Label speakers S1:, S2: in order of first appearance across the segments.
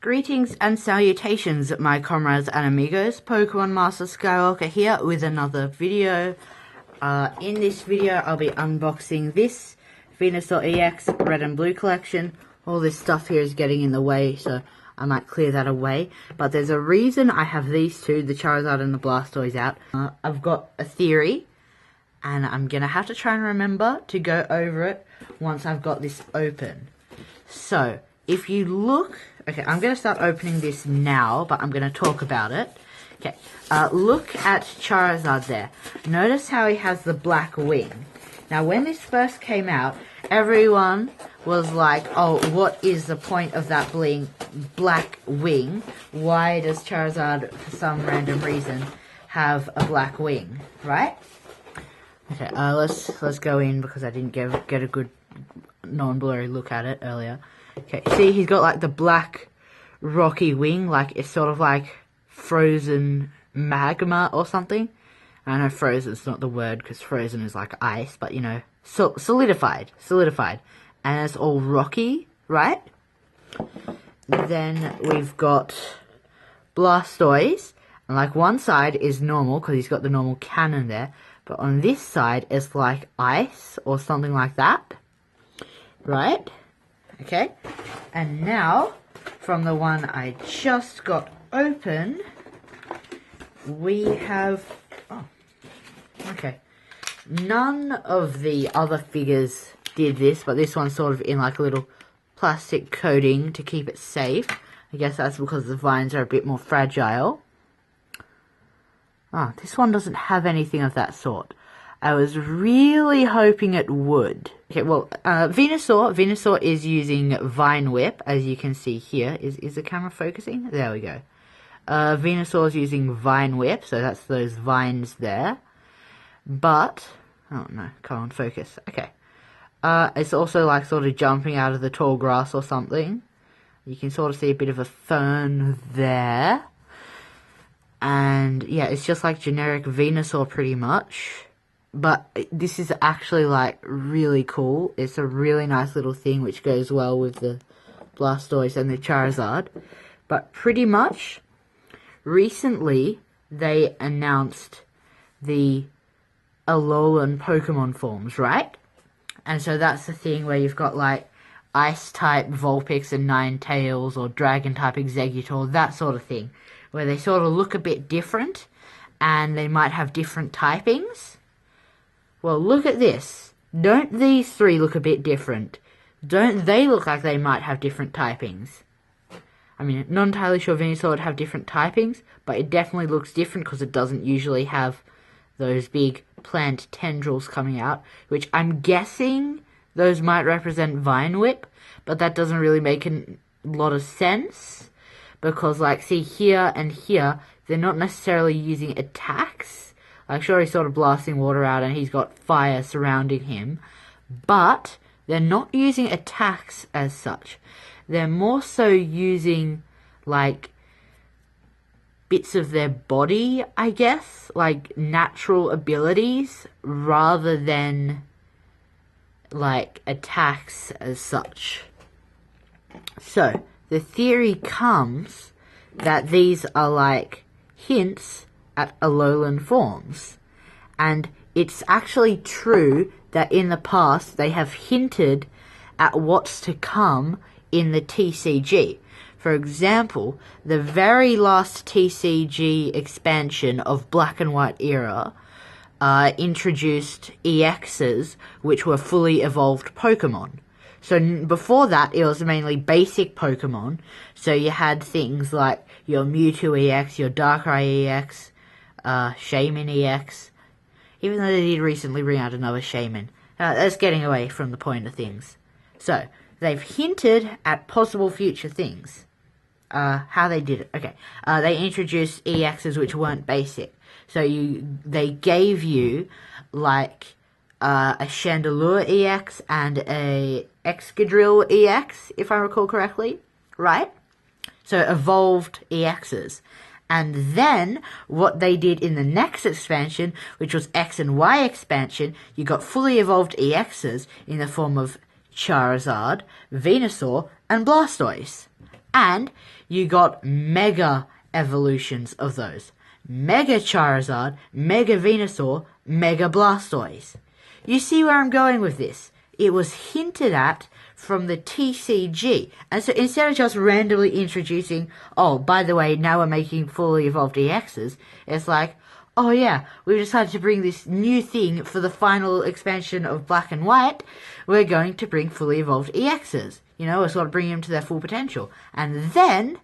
S1: Greetings and salutations, my comrades and amigos. Pokemon Master Skywalker here with another video. In this video, I'll be unboxing this Venusaur EX Red and Blue collection. All this stuff here is getting in the way, so I might clear that away. But there's a reason I have these two, the Charizard and the Blastoise, out. I've got a theory, and I'm going to have to try and remember to go over it once I've got this open. So, if you look... Okay, I'm going to start opening this now, but I'm going to talk about it. Okay, look at Charizard there. Notice how he has the black wing. Now, when this first came out, everyone was like, oh, what is the point of that black wing? Why does Charizard, for some random reason, have a black wing, right? Okay, let's go in because I didn't get a good non-blurry look at it earlier. Okay, see, he's got like the black rocky wing, like it's sort of like frozen magma or something. I know frozen's not the word because frozen is like ice, but you know, solidified. And it's all rocky, right? Then we've got Blastoise, and like one side is normal because he's got the normal cannon there, but on this side it's like ice or something like that, right? Okay, and now, from the one I just got open, we have, oh, okay, none of the other figures did this, but this one's sort of in like a little plastic coating to keep it safe. I guess that's because the vines are a bit more fragile. Ah, this one doesn't have anything of that sort. I was really hoping it would. Okay, well, Venusaur is using Vine Whip, as you can see here. Is the camera focusing? There we go. Venusaur is using Vine Whip, so that's those vines there. But, oh no, come on, focus. Okay. It's also like sort of jumping out of the tall grass or something. You can sort of see a bit of a fern there. And yeah, it's just like generic Venusaur pretty much. But this is actually, like, really cool. It's a really nice little thing which goes well with the Blastoise and the Charizard. But pretty much, recently, they announced the Alolan Pokemon forms, right? And so that's the thing where you've got, like, Ice-type Vulpix and Ninetales, or Dragon-type Exeggutor, that sort of thing. Where they sort of look a bit different, and they might have different typings. Well, look at this. Don't these three look a bit different? Don't they look like they might have different typings? I mean, not entirely sure Venusaur would have different typings, but it definitely looks different because it doesn't usually have those big plant tendrils coming out, which I'm guessing those might represent Vine Whip, but that doesn't really make a lot of sense, because, like, see, here and here, they're not necessarily using attacks. Like, sure, he's sort of blasting water out and he's got fire surrounding him, but they're not using attacks as such. They're more so using, like, bits of their body, I guess, like natural abilities, rather than, like, attacks as such. So, the theory comes that these are, like, hints at Alolan forms. And it's actually true that in the past they have hinted at what's to come in the TCG. For example, the very last TCG expansion of Black and White era introduced EXs, which were fully evolved Pokemon. So before that, it was mainly basic Pokemon. So you had things like your Mewtwo EX, your Darkrai EX, Shaman EX, even though they did recently bring out another Shaman. That's getting away from the point of things. So, they've hinted at possible future things. How they did it. Okay. They introduced EXs which weren't basic. So they gave you, like, a Chandelure EX and a Excadrill EX, if I recall correctly. Right? So, evolved EXs. And then, what they did in the next expansion, which was X and Y expansion, you got fully evolved EXs in the form of Charizard, Venusaur, and Blastoise. And you got Mega evolutions of those. Mega Charizard, Mega Venusaur, Mega Blastoise. You see where I'm going with this? It was hinted at from the TCG. And so instead of just randomly introducing, oh, by the way, now we're making fully evolved EXs, it's like, oh yeah, we've decided to bring this new thing for the final expansion of Black and White. We're going to bring fully evolved EXs. You know, we're sort of bringing them to their full potential. And then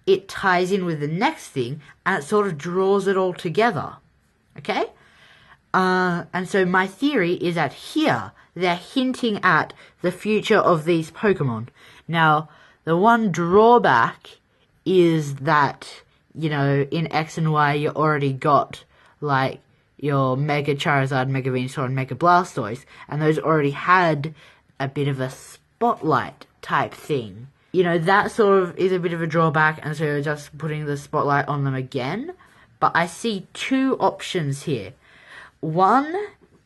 S1: it ties in with the next thing, and it sort of draws it all together. Okay? And so my theory is that here, they're hinting at the future of these Pokemon. Now, the one drawback is that, you know, in X and Y, you already got, like, your Mega Charizard, Mega Venusaur, and Mega Blastoise, and those already had a bit of a spotlight type thing. You know, that sort of is a bit of a drawback, and so you're just putting the spotlight on them again. But I see two options here. One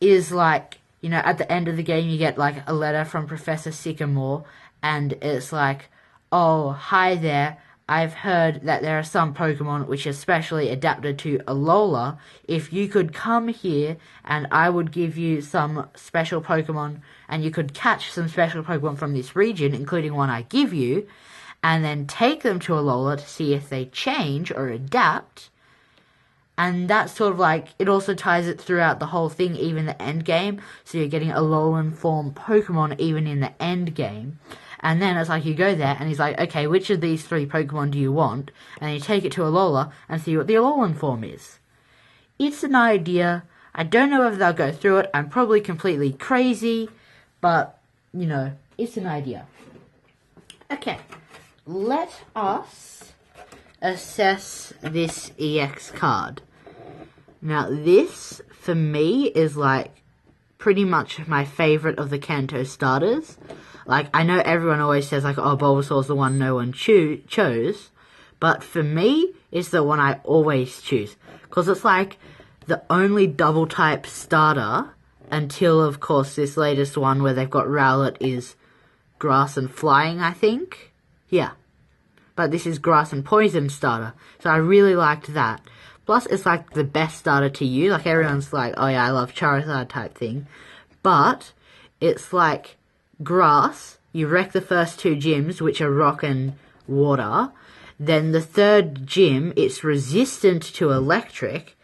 S1: is like, you know, at the end of the game you get like a letter from Professor Sycamore, and it's like, oh, hi there, I've heard that there are some Pokemon which are specially adapted to Alola. If you could come here and I would give you some special Pokemon, and you could catch some special Pokemon from this region, including one I give you, and then take them to Alola to see if they change or adapt. And that's sort of like, it also ties it throughout the whole thing, even the end game. So you're getting Alolan form Pokemon even in the end game. And then it's like you go there and he's like, okay, which of these three Pokemon do you want? And you take it to Alola and see what the Alolan form is. It's an idea. I don't know if they'll go through it. I'm probably completely crazy. But, you know, it's an idea. Okay, let us assess this EX card. Now this, for me, is like pretty much my favourite of the Kanto starters. Like, I know everyone always says like, oh, Bulbasaur's the one no one chose. But for me, it's the one I always choose. Because it's like the only double type starter until, of course, this latest one where they've got Rowlet is grass and flying, I think. Yeah. But this is grass and poison starter. So I really liked that. Plus, it's like the best starter to use. Like, everyone's like, oh yeah, I love Charizard type thing. But it's like grass. You wreck the first two gyms, which are rock and water. Then the third gym, it's resistant to electric.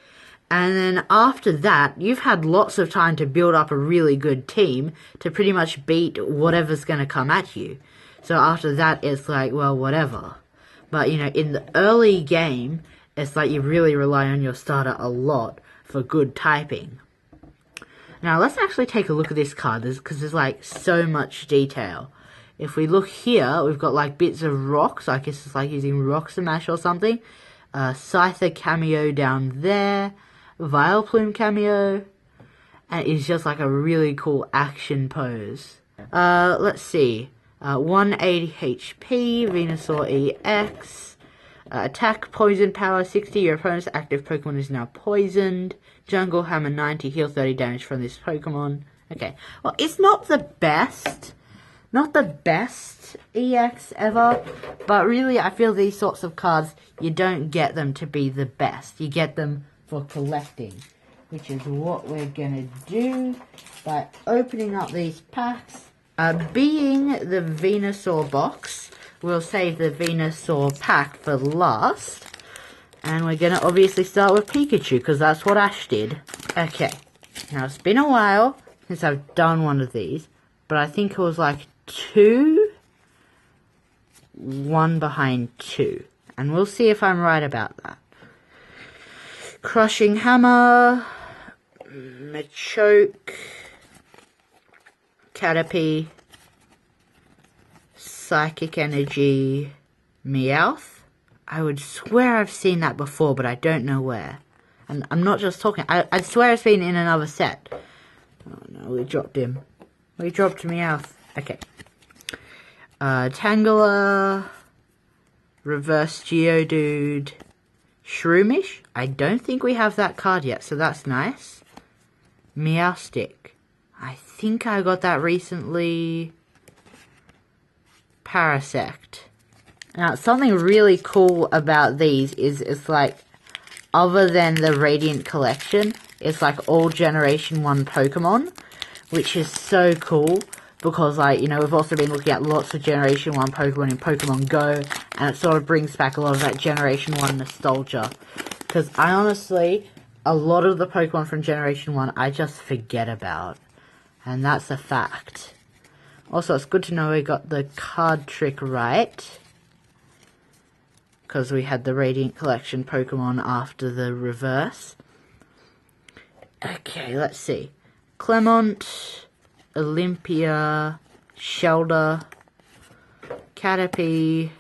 S1: And then after that, you've had lots of time to build up a really good team to pretty much beat whatever's going to come at you. So after that, it's like, well, whatever. But, you know, in the early game, it's like you really rely on your starter a lot for good typing. Now, let's actually take a look at this card, because there's, like, so much detail. If we look here, we've got, like, bits of rocks. I guess it's like using Rock Smash or something. Scyther cameo down there. Vileplume cameo. And it's just, like, a really cool action pose. Let's see. 180 HP, Venusaur EX. Attack, poison power 60, your opponent's active Pokemon is now poisoned. Jungle Hammer 90, heal 30 damage from this Pokemon. Okay, well, it's not the best. Not the best EX ever. But really, I feel these sorts of cards, you don't get them to be the best. You get them for collecting. Which is what we're gonna do by opening up these packs. Being the Venusaur box, we'll save the Venusaur pack for last. And we're going to obviously start with Pikachu, because that's what Ash did. Okay, now it's been a while since I've done one of these, but I think it was like 2, 1 behind 2. And we'll see if I'm right about that. Crushing Hammer, Machoke, Caterpie, Psychic Energy, Meowth. I would swear I've seen that before, but I don't know where. And I'm not just talking. I swear it's been in another set. Oh no, we dropped him. We dropped Meowth. Okay. Tangela, Reverse Geodude, Shroomish. I don't think we have that card yet, so that's nice. Meowstic. I think I got that recently. Parasect. Now, something really cool about these is it's like, other than the Radiant Collection, it's like all Generation 1 Pokemon, which is so cool, because like, you know, we've also been looking at lots of Generation 1 Pokemon in Pokemon Go, and it sort of brings back a lot of that Generation 1 nostalgia, because I honestly, a lot of the Pokemon from Generation 1 I just forget about, and that's a fact. Also, it's good to know we got the card trick right, because we had the Radiant Collection Pokemon after the reverse. Okay, let's see. Clemont, Olympia, Shelder, Caterpie,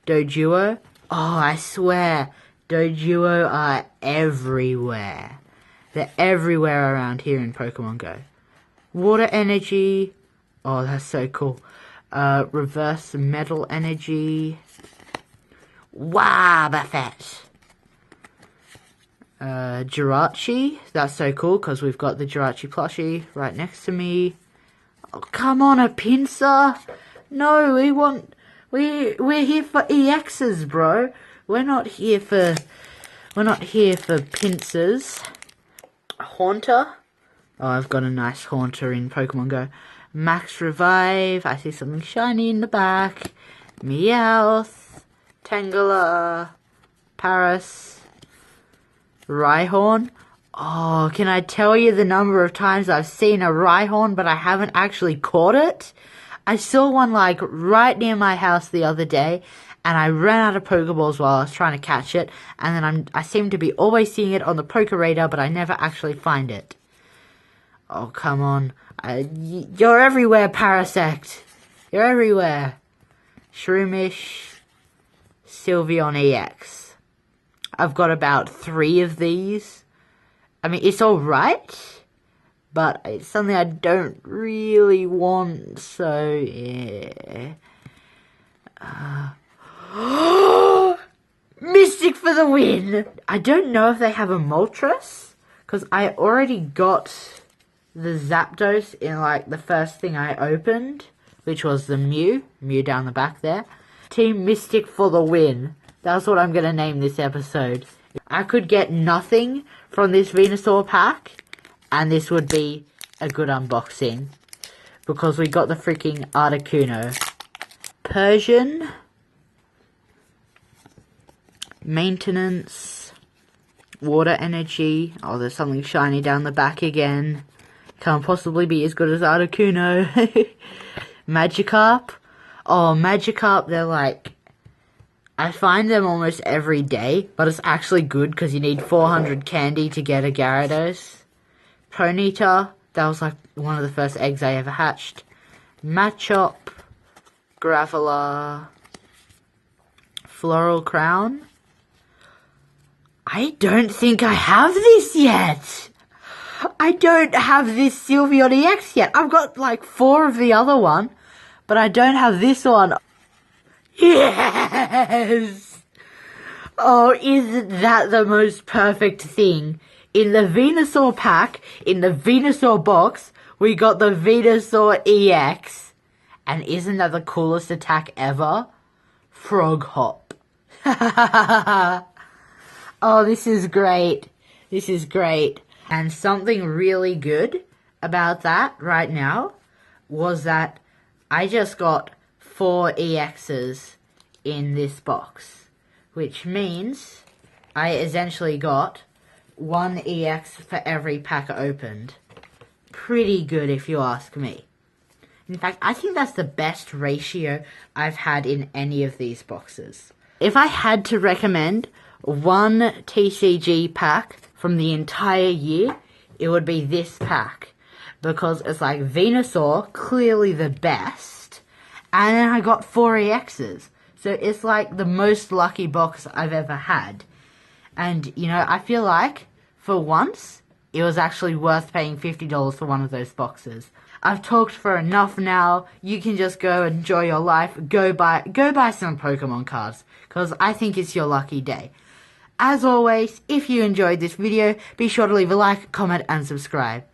S1: Doduo. Oh, I swear, Doduo are everywhere. They're everywhere around here in Pokemon Go. Water Energy. Oh, that's so cool. Reverse Metal Energy. Wobbuffet. Jirachi. That's so cool because we've got the Jirachi plushie right next to me. Oh, come on, a Pinsir. No, we're here for EXs, bro. We're not here for Pinsers. Haunter. Oh, I've got a nice Haunter in Pokemon Go. Max Revive. I see something shiny in the back. Meowth. Tangela. Paris. Rhyhorn. Oh, can I tell you the number of times I've seen a Rhyhorn, but I haven't actually caught it? I saw one like right near my house the other day, and I ran out of Pokeballs while I was trying to catch it, and then I seem to be always seeing it on the Poke Radar, but I never actually find it. Oh, come on. You're everywhere, Parasect. You're everywhere. Shroomish. Sylveon EX. I've got about 3 of these. I mean, it's alright, but it's something I don't really want, so yeah. Mystic for the win! I don't know if they have a Moltres, because I already got the Zapdos in like the first thing I opened, which was the Mew down the back there. Team Mystic for the win. That's what I'm going to name this episode. I could get nothing from this Venusaur pack, and this would be a good unboxing, because we got the freaking Articuno. Persian. Maintenance. Water Energy. Oh, there's something shiny down the back again. Can't possibly be as good as Articuno. Magikarp. Oh, Magikarp, they're like, I find them almost every day, but it's actually good because you need 400 candy to get a Gyarados. Ponyta, that was like one of the first eggs I ever hatched. Machop, Graveler, Floral Crown. I don't think I have this yet. I don't have this Sylveon EX yet. I've got like 4 of the other one, but I don't have this one. Yes! Oh, isn't that the most perfect thing? In the Venusaur pack, in the Venusaur box, we got the Venusaur EX. And isn't that the coolest attack ever? Frog Hop. Oh, this is great. This is great. And something really good about that right now was that I just got 4 EXs in this box, which means I essentially got 1 EX for every pack opened. Pretty good if you ask me. In fact, I think that's the best ratio I've had in any of these boxes. If I had to recommend one TCG pack from the entire year, it would be this pack, because it's like Venusaur, clearly the best, and then I got 4 EXs, so it's like the most lucky box I've ever had. And, you know, I feel like, for once, it was actually worth paying $50 for one of those boxes. I've talked for enough now. You can just go enjoy your life. Go buy some Pokemon cards, because I think it's your lucky day. As always, if you enjoyed this video, be sure to leave a like, comment, and subscribe.